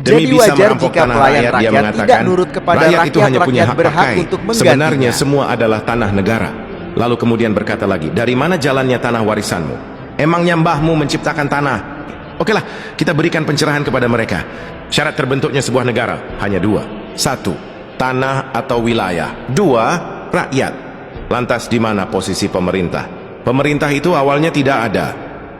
Demi Jadi bisa wajar merampok jika tanah pelayan rakyat, dia rakyat mengatakan tidak nurut kepada rakyat itu hanya punya hak berhak pakai. untuk menggantinya. Sebenarnya semua adalah tanah negara. Lalu kemudian berkata lagi, dari mana jalannya tanah warisanmu? Emangnya mbahmu menciptakan tanah? Okelah, kita berikan pencerahan kepada mereka. Syarat terbentuknya sebuah negara hanya dua. Satu, tanah atau wilayah. Dua, rakyat. Lantas di mana posisi pemerintah? Pemerintah itu awalnya tidak ada.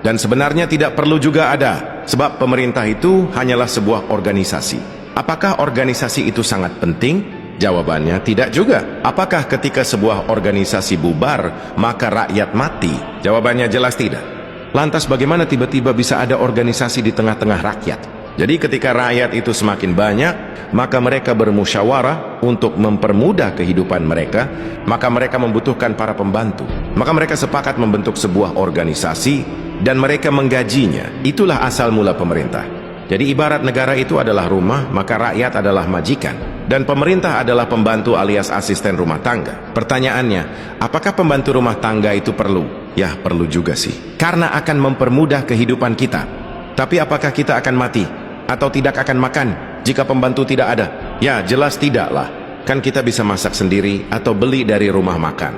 Dan sebenarnya tidak perlu juga ada. Sebab pemerintah itu hanyalah sebuah organisasi. Apakah organisasi itu sangat penting? Jawabannya tidak juga. Apakah ketika sebuah organisasi bubar, maka rakyat mati? Jawabannya jelas tidak. Lantas bagaimana tiba-tiba bisa ada organisasi di tengah-tengah rakyat? Jadi ketika rakyat itu semakin banyak, maka mereka bermusyawarah untuk mempermudah kehidupan mereka, maka mereka membutuhkan para pembantu. Maka mereka sepakat membentuk sebuah organisasi dan mereka menggajinya. Itulah asal mula pemerintah. Jadi ibarat negara itu adalah rumah, maka rakyat adalah majikan. Dan pemerintah adalah pembantu alias asisten rumah tangga. Pertanyaannya, apakah pembantu rumah tangga itu perlu? Ya, perlu juga sih. Karena akan mempermudah kehidupan kita. Tapi apakah kita akan mati? Atau tidak akan makan jika pembantu tidak ada? Ya, jelas tidaklah. Kan kita bisa masak sendiri atau beli dari rumah makan.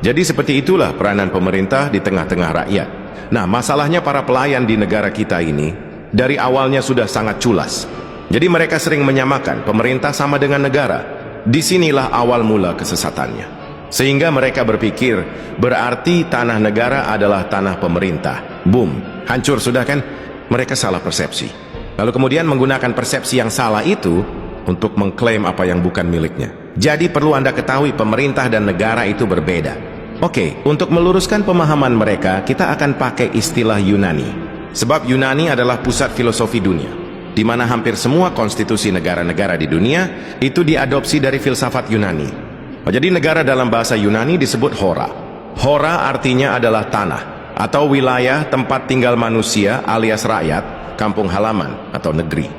Jadi seperti itulah peranan pemerintah di tengah-tengah rakyat. Nah, masalahnya para pelayan di negara kita ini dari awalnya sudah sangat culas. Jadi mereka sering menyamakan pemerintah sama dengan negara. Disinilah awal mula kesesatannya. Sehingga mereka berpikir berarti tanah negara adalah tanah pemerintah. Boom, hancur sudah kan? Mereka salah persepsi. Lalu kemudian menggunakan persepsi yang salah itu untuk mengklaim apa yang bukan miliknya. Jadi perlu Anda ketahui pemerintah dan negara itu berbeda. Oke, untuk meluruskan pemahaman mereka, kita akan pakai istilah Yunani. Sebab Yunani adalah pusat filosofi dunia, di mana hampir semua konstitusi negara-negara di dunia itu diadopsi dari filsafat Yunani. Jadi negara dalam bahasa Yunani disebut hora. Hora artinya adalah tanah atau wilayah tempat tinggal manusia alias rakyat, kampung halaman atau negeri.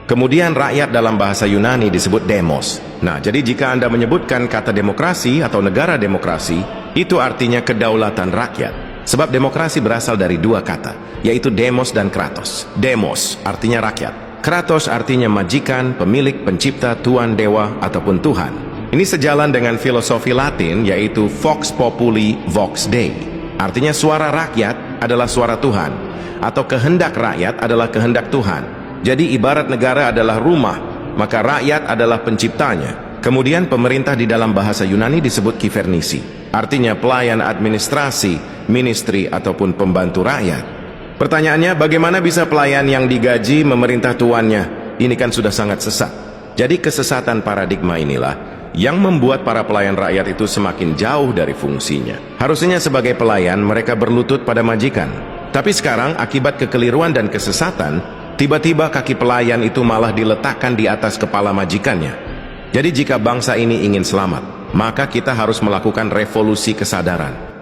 Kemudian rakyat dalam bahasa Yunani disebut demos. Nah, jadi jika Anda menyebutkan kata demokrasi atau negara demokrasi, itu artinya kedaulatan rakyat. Sebab demokrasi berasal dari dua kata, yaitu demos dan kratos. Demos artinya rakyat. Kratos artinya majikan, pemilik, pencipta, tuan, dewa, ataupun Tuhan. Ini sejalan dengan filosofi Latin, yaitu Vox Populi, Vox Dei. Artinya suara rakyat adalah suara Tuhan, atau kehendak rakyat adalah kehendak Tuhan. Jadi ibarat negara adalah rumah, maka rakyat adalah penciptanya. Kemudian pemerintah di dalam bahasa Yunani disebut kivernisi. Artinya pelayan administrasi, ministry, ataupun pembantu rakyat. Pertanyaannya, bagaimana bisa pelayan yang digaji memerintah tuannya? Ini kan sudah sangat sesat. Jadi kesesatan paradigma inilah yang membuat para pelayan rakyat itu semakin jauh dari fungsinya. Harusnya sebagai pelayan mereka berlutut pada majikan. Tapi sekarang akibat kekeliruan dan kesesatan, tiba-tiba kaki pelayan itu malah diletakkan di atas kepala majikannya. Jadi jika bangsa ini ingin selamat, maka kita harus melakukan revolusi kesadaran.